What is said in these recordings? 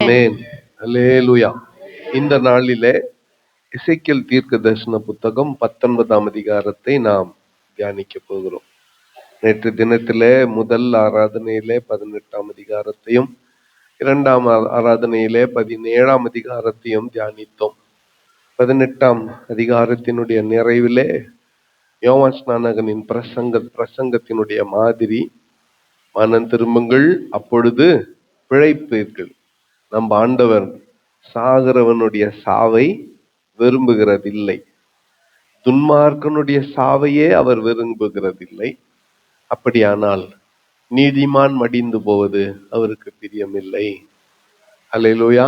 ஆமென். அல்லேலூயா. இந்த நாளிலே எசேக்கியேல் தீர்க்க தரிசன புத்தகம் 19ஆம் அதிகாரத்தை நாம் தியானிக்க போகிறோம். நேற்று தினத்திலே முதல் ஆராதனையிலே 18ஆம் அதிகாரத்தையும், இரண்டாம் ஆராதனையிலே 17ஆம் அதிகாரத்தையும் தியானித்தோம். 18ஆம் அதிகாரத்தினுடைய நிறைவிலே யோவான் ஸ்நானகனின் பிரசங்கத்தினுடைய மாதிரி, மனம் திரும்புங்கள் அப்பொழுது பிழைப்பீர்கள். நம் ஆண்டவர் சாகிறவனுடைய சாவை விரும்புகிறதில்லை, துன்மார்க்கனுடைய சாவையே அவர் விரும்புகிறதில்லை. அப்படியானால் நீதிமான் மடிந்து போவது அவருக்கு பிரியமில்லை. அல்லேலூயா,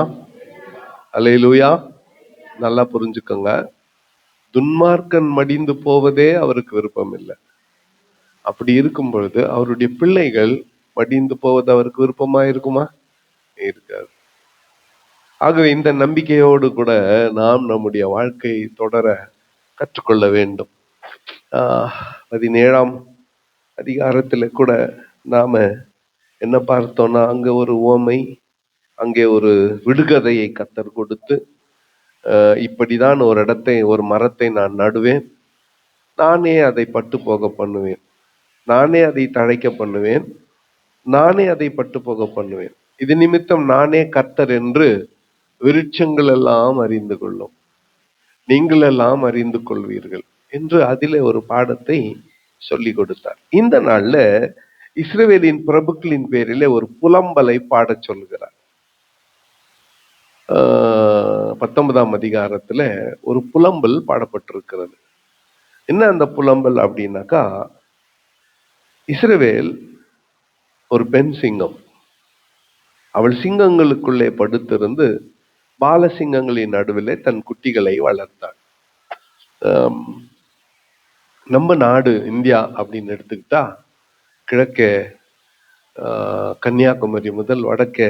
அல்லேலூயா. நல்லா புரிஞ்சுக்கோங்க, துன்மார்க்கன் மடிந்து போவதே அவருக்கு விருப்பம் இல்லை. அப்படி இருக்கும் பொழுது அவருடைய பிள்ளைகள் மடிந்து போவது அவருக்கு விருப்பமா இருக்குமா? இருக்காது. ஆகவே இந்த நம்பிக்கையோடு கூட நாம் நம்முடைய வாழ்க்கையை தொடர கற்றுக்கொள்ள வேண்டும். 17ஆம் அதிகாரத்துல கூட நாம என்ன பார்த்தோம்னா, அங்க ஒரு உவமை, அங்கே ஒரு விடுகதையை கர்த்தர் கொடுத்து, இப்படிதான் ஒரு மரத்தை நான் நடுவேன், நானே அதை பட்டு போக பண்ணுவேன், நானே அதை தழைக்க பண்ணுவேன், நானே அதை பட்டு போக பண்ணுவேன், இது நிமித்தம் நானே கர்த்தர் என்று விருட்சங்கள் எல்லாம் அறிந்து கொள்ளும், நீங்கள் எல்லாம் அறிந்து கொள்வீர்கள் என்று அதிலே ஒரு பாடத்தை சொல்லி கொடுத்தார். இந்த நாள்ல இஸ்ரவேலின் பிரபுக்களின் பேரிலே ஒரு புலம்பலை பாடச் சொல்கிறார். 19ஆம் அதிகாரத்துல ஒரு புலம்பல் பாடப்பட்டிருக்கிறது. என்ன அந்த புலம்பல் அப்படின்னாக்கா, இஸ்ரவேல் ஒரு பெண் சிங்கம், அவள் சிங்கங்களுக்குள்ளே படுத்திருந்து பாலசிங்கங்களின் நடுவிலே தன் குட்டிகளை வளர்த்தாள். நம்ம நாடு இந்தியா அப்படின்னு எடுத்துக்கிட்டா, கிழக்கே கன்னியாகுமரி முதல் வடக்கே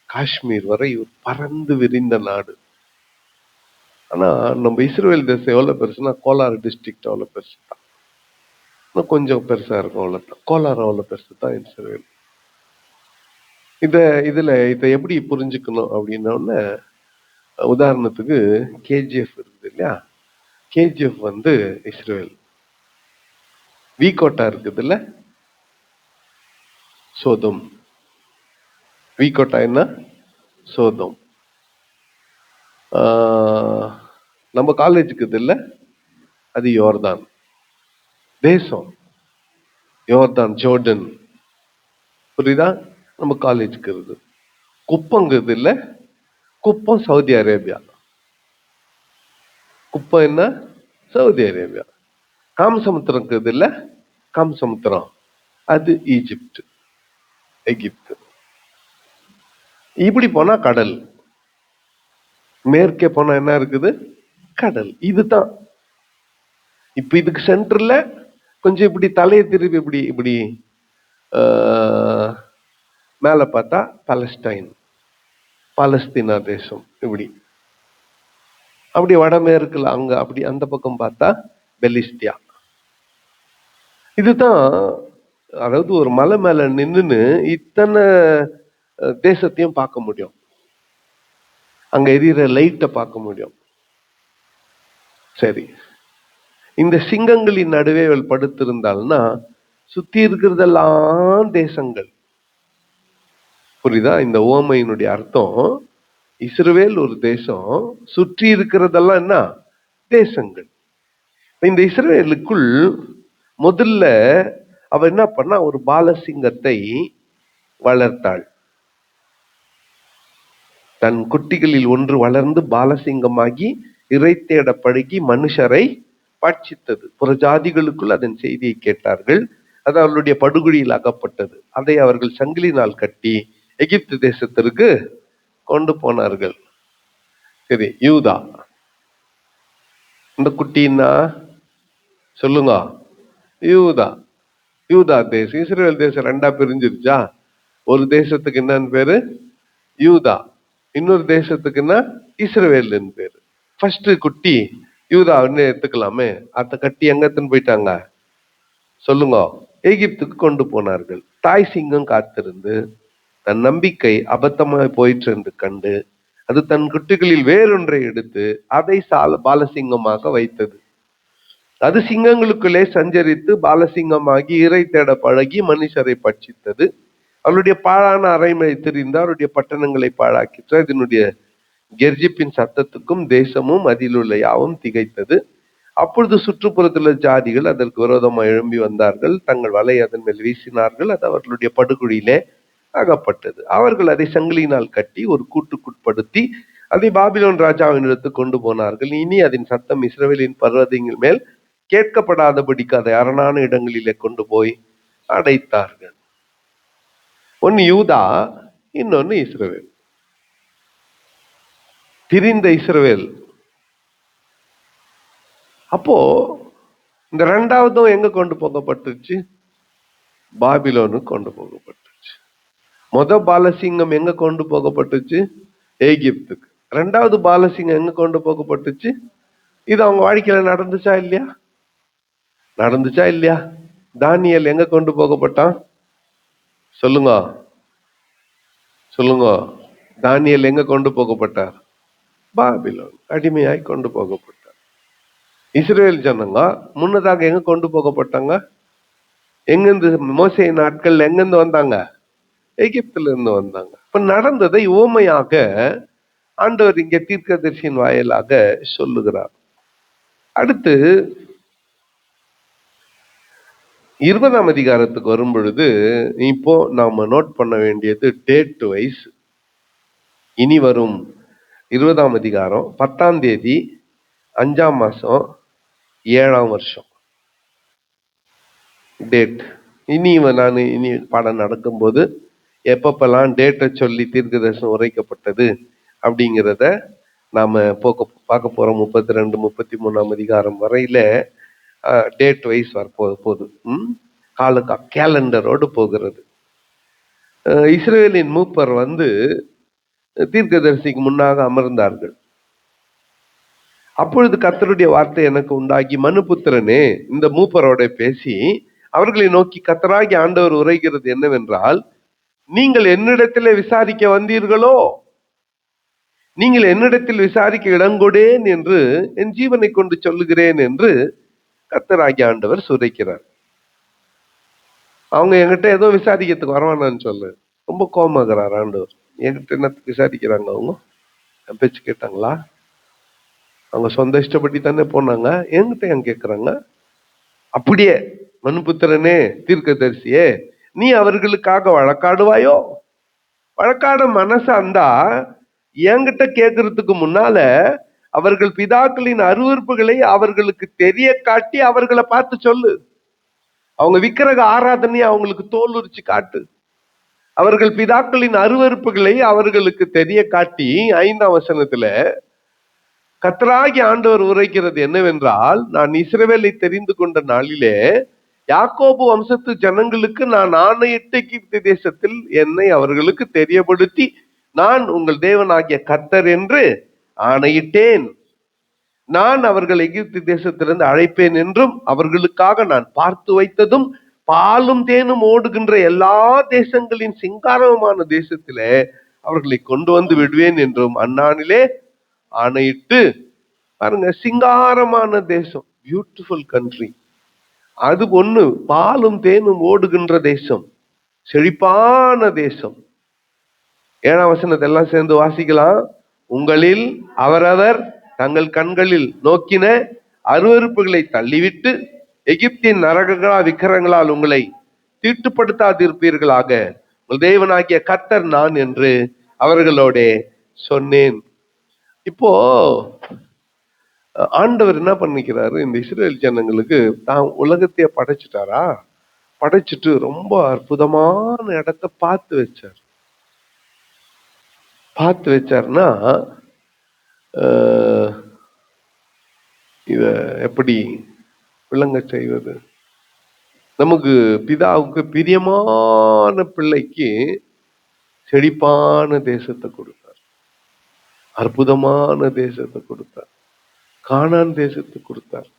காஷ்மீர் வரை பறந்து விரிந்த நாடு. ஆனா நம்ம இஸ்ரேல் தேசம் எவ்வளவு பெருசுன்னா, கோலார் டிஸ்ட்ரிக்ட் அவ்வளவு பெருசு தான், இன்னும் கொஞ்சம் பெருசா இருக்கும் அவ்வளவுதான். கோலார் அவ்வளவு பெருசு தான் இஸ்ரேல். இதை எப்படி புரிஞ்சுக்கணும் அப்படின்னோடனே, உதாரணத்துக்கு கேஜிஎஃப் இருக்குது இல்லையா, கேஜிஎஃப் வந்து இஸ்ரேல். வீகோட்டா இருக்குதுல்ல, சோதோம். வீகோட்டா என்ன? சோதோம். நம்ம காலேஜுக்கு இல்ல, அது யோர்தான் தேசம், யோர்தான் ஜோர்டன், புரியுதா? நம்ம காலேஜுக்கு இருக்கு. குப்பங்கிறது இல்ல, குப்பம் சவுதி அரேபியா. குப்பம் என்ன? Saudi Arabia. காமசமுத்திரம் இல்ல, காமசமுத்திரம் அது ஈஜிப்ட், எகிப்து. இப்படி போனா கடல், மேற்கே போனா என்ன இருக்குது? கடல். இதுதான். இப்ப இதுக்கு சென்டர்ல கொஞ்சம் இப்படி தலையை திருப்பி இப்படி இப்படி மேல பார்த்தா பாலஸ்டைன், பாலஸ்தீனா தேசம். இப்படி அப்படி வடமேற்குல அங்க அப்படி அந்த பக்கம் பார்த்தா பெலிஸ்தியா. இதுதான். அதாவது ஒரு மலை மேல நின்னுன்னு இத்தனை தேசத்தையும் பார்க்க முடியும், அங்க எரியிற லைட்டை பார்க்க முடியும். சரி, இந்த சிங்கங்களின் நடுவே அவள் படுத்திருந்தாள்னா சுத்தி இருக்கிறதெல்லாம் தேசங்கள். புரியுதா? இந்த ஓமையினுடைய அர்த்தம், இஸ்ரவேல் ஒரு தேசம், சுற்றி இருக்கிறதெல்லாம் என்ன? தேசங்கள். இந்த இஸ்ரவேலுக்குள் முதல்ல அவ என்ன பண்ணா, ஒரு பாலசிங்கத்தை வளர்த்தாள். தன் குட்டிகளில் ஒன்று வளர்ந்து பாலசிங்கமாகி இறை தேட பழகி மனுஷரை பட்சித்தது. புறஜாதிகளுக்குள் அதன் செய்தியை கேட்டார்கள், அது அவர்களுடைய படுகொலியில் அகப்பட்டது. அதை அவர்கள் சங்கிலினால் கட்டி எகிப்து தேசத்திற்கு கொண்டு போனார்கள். சரி, யூதா. இந்த குட்டின்னா சொல்லுங்க, யூதா. யூதா தேசம், இஸ்ரேல் தேசம் ரெண்டா பிரிஞ்சிருச்சா? ஒரு தேசத்துக்கு என்னன்னு பேரு? யூதா. இன்னொரு தேசத்துக்கு என்ன? இஸ்ரவேல்னு பேரு. ஃபர்ஸ்ட் குட்டி யூதான்னு எடுத்துக்கலாமே. அத கட்டி எங்கத்துன்னு போயிட்டாங்க சொல்லுங்க? எகிப்துக்கு கொண்டு போனார்கள். தாய் சிங்கம் காத்திருந்து தன் நம்பிக்கை அபத்தமாய் போயிற்று என்று கண்டு அது தன் குட்டிகளில் வேறொன்றை எடுத்து அதை பாலசிங்கமாக வைத்தது. அது சிங்கங்களுக்குள்ளே சஞ்சரித்து பாலசிங்கமாகி இறை தேட பழகி மனுஷரை பட்சித்தது. அவருடைய பாழான அறைமை திரிந்து அவருடைய பட்டணங்களை பாழாக்கிற்று. இதனுடைய கெர்ஜிப்பின் சத்தத்துக்கும் தேசமும் அதிலுள்ள யாவும் திகைத்தது. அப்பொழுது சுற்றுப்புறத்தில் ஜாதிகள் அதற்கு விரோதமாக எழும்பி வந்தார்கள். தங்கள் வலை அதன் மேல் வீசினார்கள். அது அவர்களுடைய படுகுழியிலே அகப்பட்டது. அவர்கள் அதை சங்கிலியினால் கட்டி ஒரு கூட்டுக்குட்படுத்தி அதை பாபிலோன் ராஜாவினிடத்து கொண்டு போனார்கள். இனி அதன் சத்தம் இஸ்ரவேலின் பர்வதங்கள் மேல் கேட்கப்படாதபடிக்கு அதை அரணான இடங்களிலே கொண்டு போய் அடைத்தார்கள். ஒன்னு யூதா, இன்னொன்னு இஸ்ரவேல். திரிந்த இஸ்ரவேல். அப்போ இந்த ரெண்டாவதும் எங்க கொண்டு போகப்பட்டுச்சு? பாபிலோனுக்கு கொண்டு போகப்பட்டுச்சு. பாலசிங்கம் எங்க கொண்டு போகப்பட்டுச்சு? எகிப்துக்கு. ரெண்டாவது பாலசிங்கம் எங்க கொண்டு போகப்பட்டுச்சு? இது அவங்க வாழ்க்கையில நடந்துச்சா இல்லையா? நடந்துச்சா இல்லையா? தானியேல் எங்க கொண்டு போகப்பட்டான்? சொல்லுங்க சொல்லுங்க. தானியேல் எங்க கொண்டு போகப்பட்டார்? பாபிலோன். அடிமையாய் கொண்டு போகப்பட்டார். இஸ்ரேல் ஜனங்க முன்னதாக எங்க கொண்டு போகப்பட்டாங்க? எங்கிருந்து? மோசே நாட்கள் எங்கிருந்து வந்தாங்க? எகிப்துல இருந்து வந்தாங்க. இப்ப நடந்ததை உவமையாக ஆண்டவர் இங்க தீர்க்கதரிசியின் வாயிலாக சொல்லுகிறார். அடுத்து 20ஆம் அதிகாரத்துக்கு வரும் பொழுது இப்போ நாம நோட் பண்ண வேண்டியது டேட் வைஸ். இனி வரும் 20ஆம் அதிகாரம் 10ஆம் தேதி 5ஆம் மாசம் 7ஆம் வருஷம் டேட். இனி பாடம் நடக்கும்போது எப்பப்பெல்லாம் டேட்டை சொல்லி தீர்க்க தரிசனம் உரைக்கப்பட்டது அப்படிங்கிறத நாம பார்க்க போறோம். 32 33ஆம் அதிகாரம் வரையில டேட் வைஸ் வரப்போகுது. கேலண்டரோடு போகிறது. இஸ்ரேலின் மூப்பர் தீர்க்கதரிசிக்கு முன்னாக அமர்ந்தார்கள். அப்பொழுது கர்த்தருடைய வார்த்தை எனக்கு உண்டாகி, மனுபுத்திரனே, இந்த மூப்பரோட பேசி அவர்களை நோக்கி, கர்த்தராகி ஆண்டவர் உரைகிறது என்னவென்றால், நீங்கள் என்னிடத்திலே விசாரிக்க வந்தீர்களோ, நீங்கள் என்னிடத்தில் விசாரிக்க இடங்கொடேன் என்று என் ஜீவனை கொண்டு சொல்லுகிறேன் என்று கர்த்தராகி ஆண்டவர் சுரைக்கிறார். அவங்க என்கிட்ட ஏதோ விசாரிக்கிறதுக்கு வரவானான்னு சொல்லு. ரொம்ப கோபமாகிறார் ஆண்டவர். என்கிட்ட என்ன விசாரிக்கிறாங்க? அவங்க என் பேச்சு கேட்டாங்களா? அவங்க சொந்த இஷ்டப்படி தானே போனாங்க. என்கிட்ட ஏன் கேட்கிறாங்க? அப்படியே மனுபுத்திரனே, தீர்க்கதரிசியே, நீ அவர்களுக்காக வழக்காடுவாயோ? வழக்காட மனசு அந்தா என்கிட்ட கேட்கறதுக்கு முன்னால அவர்கள் பிதாக்களின் அருவருப்புகளை அவர்களுக்கு தெரிய காட்டி அவர்களை பார்த்து சொல்லு. அவங்க விக்கிரக ஆராதனையை அவங்களுக்கு தோல் உரிச்சு காட்டு. அவர்கள் பிதாக்களின் அருவருப்புகளை அவர்களுக்கு தெரிய காட்டி 5ஆம் வசனத்துல கர்த்தராகிய ஆண்டவர் உரைக்கிறது என்னவென்றால், நான் இஸ்ரவேலை தெரிந்து கொண்ட நாளிலே யாக்கோபு வம்சத்து ஜனங்களுக்கு நான் ஆணையிட்ட எகிப்து தேசத்தில் என்னை அவர்களுக்கு தெரியப்படுத்தி, நான் உங்கள் தேவனாகிய கர்த்தர் என்று ஆணையிட்டேன். நான் அவர்கள் எகிப்து தேசத்திலிருந்து அழைப்பேன் என்றும், அவர்களுக்காக நான் பார்த்து வைத்ததும் பாலும் தேனும் ஓடுகின்ற எல்லா தேசங்களின் சிங்காரமான தேசத்திலே அவர்களை கொண்டு வந்து விடுவேன் என்றும் அந்நாளிலே ஆணையிட்டு. பாருங்க, சிங்காரமான தேசம், பியூட்டிஃபுல் கண்ட்ரி. அது ஒண்ணு, பாலும் தேனும் ஓடுகின்ற தேசம், செழிப்பான தேசம். 7ஆம் வசனத்தை எல்லாம் சேர்ந்து வாசிக்கலாம். உங்களில் அவரவர் தங்கள் கண்களில் நோக்கின அருவருப்புகளை தள்ளிவிட்டு எகிப்தின் நரகங்களா விக்கிரங்களால் உங்களை தீட்டுப்படுத்தாதிருப்பீர்களாக, உங்கள் தேவனாகிய கர்த்தர் நான் என்று அவர்களோட சொன்னேன். இப்போ ஆண்டவர் என்ன பண்ணிக்கிறாரு? இந்த இஸ்ரேல் ஜனங்களுக்கு தான் உலகத்தையே படைச்சிட்டாரா? படைச்சிட்டு ரொம்ப அற்புதமான இடத்த பார்த்து வச்சார். பார்த்து வச்சார்னா இத எப்படி விளங்க செய்வது? நமக்கு பிதாவுக்கு பிரியமான பிள்ளைக்கு செழிப்பான தேசத்தை கொடுத்தார், அற்புதமான தேசத்தை கொடுத்தார், கானான் தேசத்தை கொடுத்தார்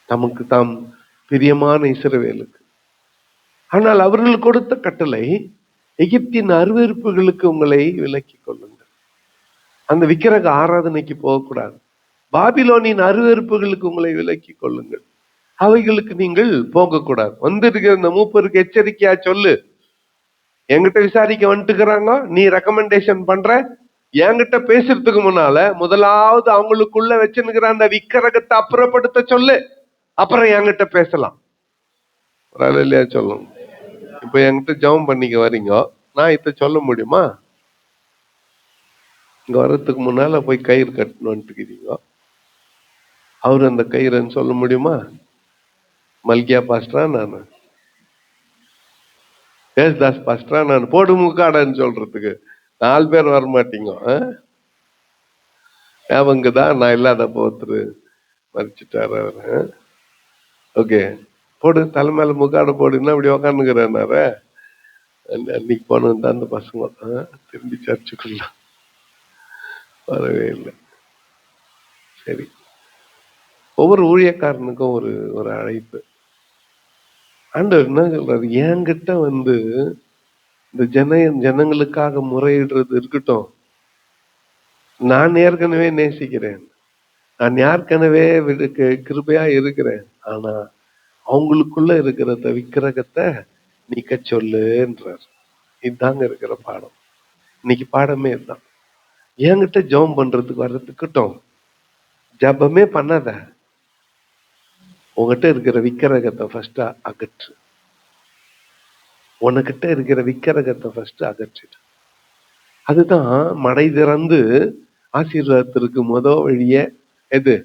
நமக்கு தாம் பிரியமான இஸ்ரவேலுக்கு. ஆனால் அவர்கள் கொடுத்த கட்டளை, எகிப்தின் அருவருப்புகளுக்கு உங்களை விலக்கிக் கொள்ளுங்கள். அந்த விக்கிரக ஆராதனைக்கு போகக்கூடாது. பாபிலோனின் அருவருப்புகளுக்கு உங்களை விலக்கிக் கொள்ளுங்கள். அவைகளுக்கு நீங்கள் போகக்கூடாது. வந்திருக்கிற இந்த மூப்பருக்கு எச்சரிக்கையா சொல்லு. என்கிட்ட விசாரிக்க வந்துட்டுக்கிறாங்க, நீ ரெக்கமெண்டேஷன் பண்ற. என்கிட்ட பேசுறதுக்கு முன்னால முதலாவது அவங்களுக்குள்ள வச்சுருக்கிற அந்த விக்கிரகத்தை அப்புறப்படுத்த சொல்லு, அப்புறம் என்கிட்ட பேசலாம். இல்லையா சொல்லணும். இப்ப என்கிட்ட ஜெபம் பண்ணிக்க வரீங்க, நான் இத சொல்ல முடியுமா? இங்க வர்றதுக்கு முன்னால போய் கயிறு கட்டணும்ட்டுக்கிறீங்க, அவரு அந்த கயிறுன்னு சொல்ல முடியுமா? மல்கியா பாஸ்டரா நான், ஏசுதாஸ் பாஸ்டரா நான், போடு முக்காடன்னு சொல்றதுக்கு 4 பேர் வரமாட்டீங்க. அவங்கதான் நான் இல்லாதப்போ ஒருத்தர் மறிச்சுட்டாரு அவரு. ஓகே, போடு, தலை மேல முக்காட போடுன்னா அப்படி உக்காந்துக்கிறேன்னாரு. அன்னைக்கு போனது தான் அந்த பசங்க திரும்பி சர்ச்சுக்குள்ள வரவே இல்லை. சரி, ஒவ்வொரு ஊழியக்காரனுக்கும் ஒரு ஒரு அழைப்பு. ஆண்டவர் என்ன சொல்றாரு, என்கிட்ட இந்த ஜனங்களுக்காக முறையிடுறது இருக்கட்டும். நான் ஏற்கனவே நேசிக்கிறேன், நான் ஏற்கனவே கிருபையா இருக்கிறேன். ஆனா அவங்களுக்குள்ள இருக்கிற விக்கிரகத்தை நீக்க சொல்லுன்றார். இதுதாங்க இருக்கிற பாடம். இன்னைக்கு பாடமே இதுதான். என்கிட்ட ஜெபம் பண்றதுக்கு வர்றதுக்கட்டும், ஜபமே பண்ணாத, உங்ககிட்ட இருக்கிற விக்கிரகத்தை ஃபர்ஸ்ட் அகற்று. உனக்கிட்ட இருக்கிற விக்கிரகத்தை ஃபர்ஸ்ட் அகற்றிடு. அதுதான் மடை திறந்து ஆசீர்வாதத்திற்கு வழிய. எது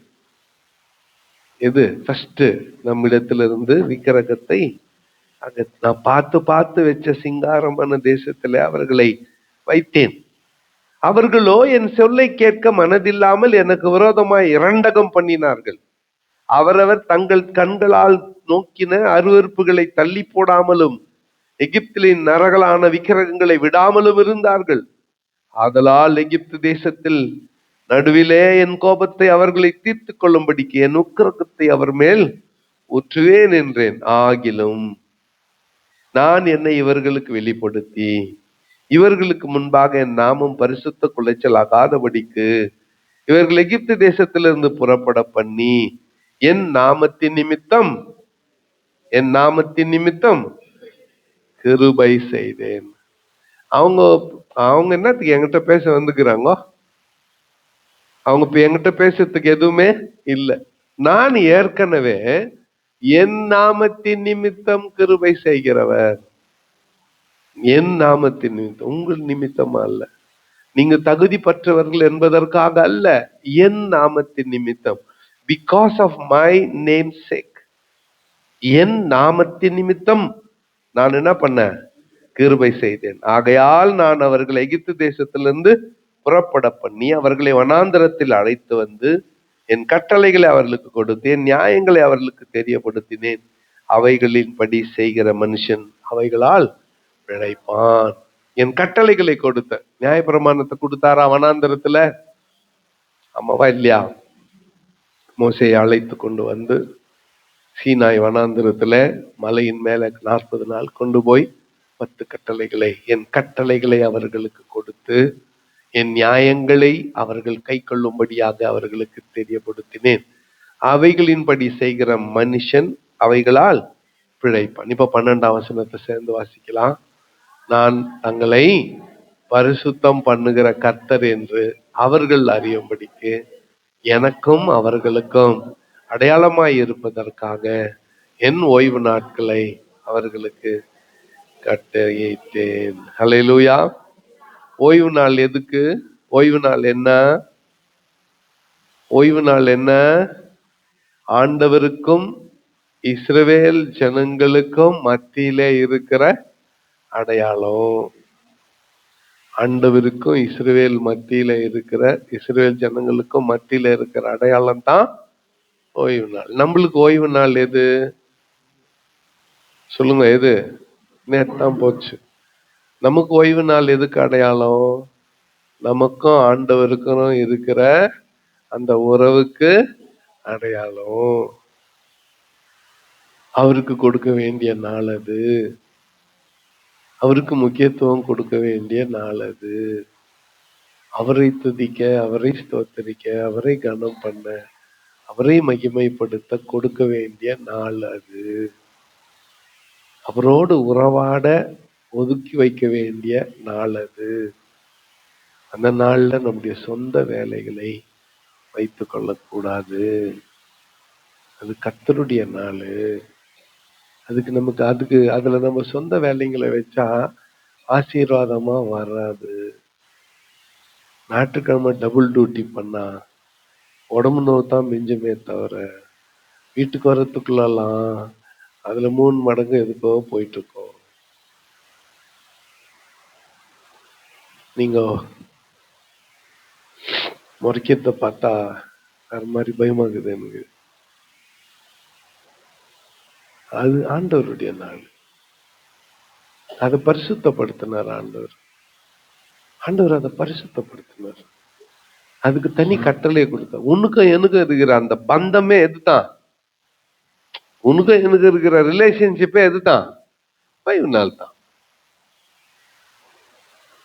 எது ஃபர்ஸ்ட்? நம்மிடத்துல இருந்து விக்கிரகத்தை நான் பார்த்து பார்த்து வச்ச சிங்காரமான தேசத்துல அவர்களை வைத்தேன். அவர்களோ என் சொல்லை கேட்க மனதில்லாமல் எனக்கு விரோதமாய் இரண்டகம் பண்ணினார்கள். அவரவர் தங்கள் கண்களால் நோக்கின அருவருப்புகளை தள்ளி போடாமலும் எகிப்திலின் நரகலான விக்கிரகங்களை விடாமலும் இருந்தார்கள். ஆதலால் எகிப்து தேசத்தில் நடுவிலே என் கோபத்தை அவர்களை தீர்த்து கொள்ளும்படிக்கு என் உக்கிரகத்தை அவர் மேல் ஊற்றுவேன் என்றேன். ஆகிலும் நான் என்னை இவர்களுக்கு வெளிப்படுத்தி இவர்களுக்கு முன்பாக என் நாமம் பரிசுத்த குலைச்சல் ஆகாதபடிக்கு இவர்கள் எகிப்து தேசத்திலிருந்து புறப்பட பண்ணி என் நாமத்தின் நிமித்தம் கிருபை செய்தேன். அவங்க என்னத்துக்கு என்கிட்ட பேச வந்துக்கிறாங்க? அவங்க இப்ப என்கிட்ட பேசுறதுக்கு எதுவுமே இல்லை. நான் ஏற்கனவே என் நாமத்தின் நிமித்தம் கிருபை செய்கிறவர். என் நாமத்தின் நிமித்தம், உங்கள் நிமித்தமா அல்ல, நீங்க தகுதி பற்றவர்கள் என்பதற்காக அல்ல, என் நாமத்தின் நிமித்தம். Because of my name sake, என் நாமத்தின் நிமித்தம் நான் என்ன பண்ண? கிருபை செய்தேன். ஆகையால் நான் அவர்களை எகிப்து தேசத்திலிருந்து புறப்பட பண்ணி அவர்களை வனாந்தரத்தில் அழைத்து வந்து என் கட்டளைகளை அவர்களுக்கு கொடுத்து என் நியாயங்களை அவர்களுக்கு தெரியப்படுத்தினேன். அவைகளின் படி செய்கிற மனுஷன் அவைகளால் பிழைப்பான். என் கட்டளைகளை கொடுத்த, நியாயப்பிரமாணத்தை கொடுத்தாரா வனாந்தரத்துல? ஆமாவா இல்லையா? மோசேயை அழைத்து கொண்டு வந்து சீனாய் வனாந்தரத்துல மலையின் மேல 40 நாள் கொண்டு போய் 10 கட்டளைகளை, என் கட்டளைகளை அவர்களுக்கு கொடுத்து என் நியாயங்களை அவர்கள் கை கொள்ளும்படியாக அவர்களுக்கு தெரியப்படுத்தினேன். அவைகளின்படி செய்கிற மனுஷன் அவைகளால் பிழைப்பான். இப்ப 12ஆம் வசனத்தை சேர்ந்து வாசிக்கலாம். நான் தங்களை பரிசுத்தம் பண்ணுகிற கர்த்தர் என்று அவர்கள் அறியும்படிக்கு எனக்கும் அவர்களுக்கும் அடையாளமாய் இருப்பதற்காக என் ஓய்வு நாட்களை அவர்களுக்கு கட்டளையிட்டேன். ஹல்லேலூயா. ஓய்வு நாள் எதுக்கு? ஓய்வு நாள் என்ன? ஓய்வு நாள் என்ன? ஆண்டவருக்கும் இஸ்ரவேல் ஜனங்களுக்கும் மத்தியிலே இருக்கிற அடையாளம். ஆண்டவருக்கும் இஸ்ரவேல் மத்தியில இருக்கிற, இஸ்ரவேல் ஜனங்களுக்கும் மத்தியில இருக்கிற அடையாளம் தான் ஓய்வு நாள். நம்மளுக்கு ஓய்வு நாள் எது சொல்லுங்க? எது? நேத்தான் போச்சு. நமக்கு ஓய்வு நாள் எதுக்கு அடையாளம்? நமக்கும் ஆண்டவருக்கும் இருக்கிற அந்த உறவுக்கு அடையாளம். அவருக்கு கொடுக்க வேண்டிய நாள் அது. அவருக்கு முக்கியத்துவம் கொடுக்க வேண்டிய நாள் அது. அவரை துதிக்க, அவரை ஸ்தோத்தரிக்க, அவரை கனம் பண்ண, அவரை மகிமைப்படுத்த கொடுக்க வேண்டிய நாள் அது. அவரோடு உறவாட ஒதுக்கி வைக்க வேண்டிய நாள் அது. அந்த நாள்ல நம்முடைய சொந்த வேலைகளை வைத்துக் கொள்ளக்கூடாது. அது கர்த்தருடைய நாள். அதுல நம்ம சொந்த வேலைங்களை வச்சா ஆசீர்வாதமா வராது. ஞாயிற்றுக்கிழமை டபுள் டியூட்டி பண்ணா உடம்பு நோவு தான் மிஞ்சுமே தவிர வீட்டுக்கு வர்றதுக்குள்ளலாம் அதுல 3 மடங்கு எதுக்கோ போயிட்டு இருக்கோம். நீங்க முறைக்கிறத பார்த்தா அது மாதிரி பயமாகுது எனக்கு. அது ஆண்டவருடைய நாள். அதை பரிசுத்தப்படுத்தினார் ஆண்டவர். அதை பரிசுத்தப்படுத்தினார். அதுக்கு தனி கட்டளை கொடுத்தார். உனக்கும் எனக்கும் இருக்கிற அந்த பந்தமே எதுதான்? உனக்கும் எனக்கு இருக்கிற ரிலேஷன்ஷிப்பே எதுதான்? 5 நாள் தான்.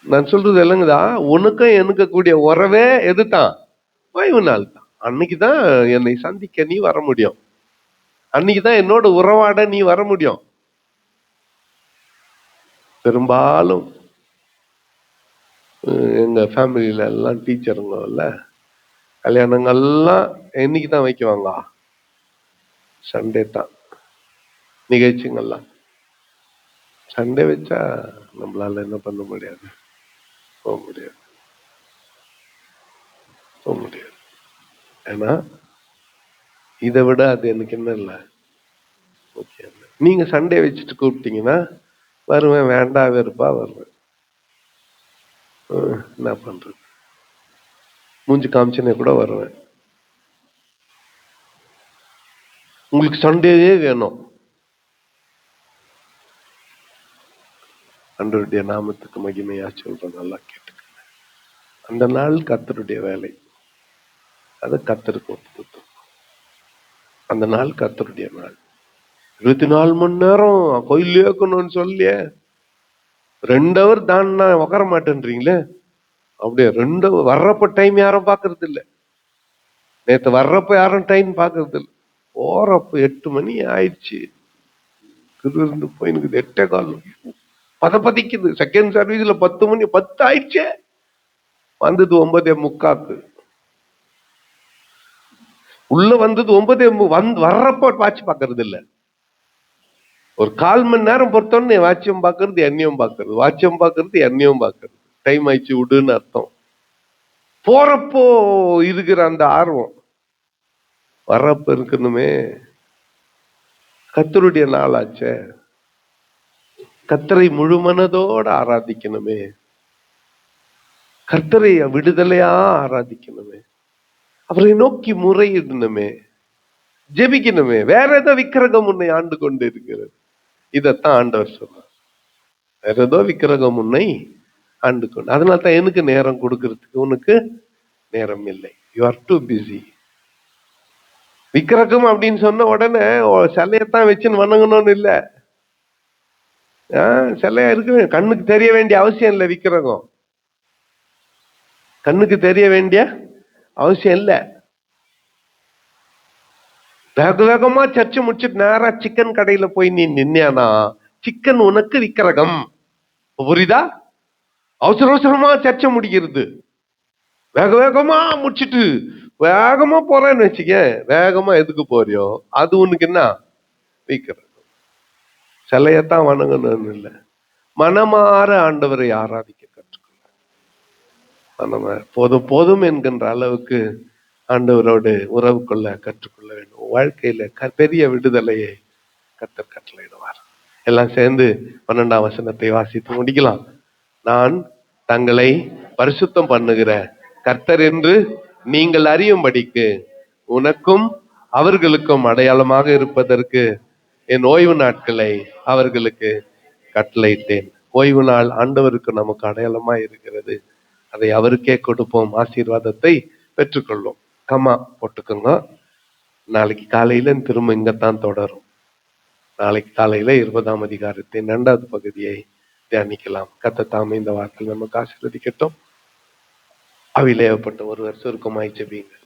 நான் சொல்றது இல்லைங்கதா, உனக்கும் எனக்கு கூடிய உறவே எதுதான்? 5 நாள் தான். அன்னைக்குதான் என்னை சந்திக்க நீ வர முடியும். அன்னைக்குதான் என்னோட உறவாட நீ வர முடியும். பெரும்பாலும் எங்க ஃபேமிலியில எல்லாம் டீச்சருங்க இல்ல, கல்யாணங்கள்லாம் என்னைக்கு தான் வைக்குவாங்க? சண்டே தான். நிகழ்ச்சிங்கள்லாம் சண்டே வச்சா நம்மளால என்ன பண்ண முடியாது? போக முடியாது. ஏன்னா இதை விட அது எனக்கு என்ன இல்லை முக்கியம். நீங்க சண்டே வச்சுட்டு கூப்பிட்டீங்கன்னா வருவேன், வேண்டா வெறுப்பா வருவேன். என்ன பண்றது? மூஞ்சி காமிச்சுனே கூட வருவேன். உங்களுக்கு சண்டேவே வேணும். ஆண்டவருடைய நாமத்துக்கு மகிமையா சொல்றேன், நல்லா கேட்டுக்கங்க. அந்த நாள் கர்த்தருடைய வேலை. அதை கர்த்தருக்கு ஒப்பு. அந்த நாள் கர்த்தருடைய நாள். 24 மணி நேரம் கோயிலே இருக்கணும்னு சொல்லி 2 hour தான்னா உட்கார மாட்டேன்றீங்களே. அப்படியே 2 hour வர்றப்ப டைம் யாரும் பாக்குறது இல்ல. நேத்து வர்றப்ப யாரும் டைம் பாக்குறது இல்ல. போறப்ப 8 மணி ஆயிடுச்சு. இருந்து போய் எனக்கு 8:15 பதப்பதிக்குது. செகண்ட் சர்வீஸ்ல 10 மணி 10 ஆயிடுச்சு. வந்தது 9:45. உள்ள வந்தது 9:30. வர்றப்ப வாட்ச் பாக்குறது இல்ல. ஒரு 1/4 மணி நேரம் பொறுத்தோன்னு வாட்சியம் பாக்குறது, எண்ணியும் பாக்குறது, வாட்சியம் பாக்குறது, எண்ணியும் பாக்குறது. டைம் ஆயிடுச்சு விடுன்னு அர்த்தம். போறப்போ இருக்கிற அந்த ஆர்வம் வர்றப்ப இருக்கணுமே. கர்த்தருடைய நாளாச்சே, கர்த்தரை முழு மனதோட ஆராதிக்கணுமே, கர்த்தரை விடுதலையா ஆராதிக்கணுமே, அவரை நோக்கி முறையிடணுமே, ஜெபிக்கணுமே. வேற ஏதோ விக்கிரகம் உன்னை ஆண்டு கொண்டு இருக்கிறது. இதத்தான் ஆண்டவர் சொல்றார். வேற ஏதோ விக்கிரகம் உன்னை ஆண்டு கொண்டு. அதனால தான் எனக்கு நேரம் கொடுக்கறதுக்கு உனக்கு நேரம் இல்லை. You are two busy. விக்கிரகம் அப்படின்னு சொன்ன உடனே சிலையத்தான் வச்சுன்னு வணங்கணும்னு இல்ல. சிலையா இருக்கு. கண்ணுக்கு தெரிய வேண்டிய அவசியம் இல்லை. விக்கிரகம் கண்ணுக்கு தெரிய வேண்டிய அவசியம் இல்லை. வேக வேகமா சர்ச்சை முடிச்சுட்டு நேரா சிக்கன் கடையில போய் நீ நின்னானா சிக்கன் உனக்கு விக்கிரகம். புரியுதா? அவசர அவசரமா சர்ச்சை முடிக்கிறது, வேக வேகமா முடிச்சுட்டு வேகமா போறேன்னு வச்சுக்க. வேகமா எதுக்கு போறியோ அது உனக்கு என்ன? விக்கிரகம். சிலையத்தான் வணங்கணும்னு இல்லை, மனமாற ஆண்டவரை ஆராதிக்க கற்றுக்கொள்ள. போதும் போதும் என்கின்ற அளவுக்கு ஆண்டவரோடு உறவு கொள்ள கற்றுக்கொள்ள வேண்டும். வாழ்க்கையில பெரிய விடுதலையை கர்த்தர் கட்டளையிடுவார். எல்லாம் சேர்ந்து 12ஆம் வசனத்தை வாசித்து முடிக்கலாம். நான் தங்களை பரிசுத்தம் பண்ணுகிற கர்த்தர் என்று நீங்கள் அறியும்படிக்கு உனக்கும் அவர்களுக்கும் அடையாளமாக இருப்பதற்கு என் ஓய்வு நாட்களை அவர்களுக்கு கட்டளையிட்டேன். ஓய்வு நாள் ஆண்டவருக்கு நமக்கு அடையாளமா இருக்கிறது. அதை அவருக்கே கொடுப்போம், ஆசீர்வாதத்தை பெற்றுக்கொள்வோம். கம்மா போட்டுக்கோங்க. நாளைக்கு காலையில திரும்ப இங்கத்தான் தொடரும். நாளைக்கு காலையில 20ஆம் அதிகாரத்தின் 2வது பகுதியை தியானிக்கலாம். கர்த்தர் தாமே இந்த வார்த்தையில் நமக்கு ஆசீர்வதிக்கட்டும். அவிலேயப்பட்ட ஒருவர் சுருக்கமாய் ஜெபியுங்கள்.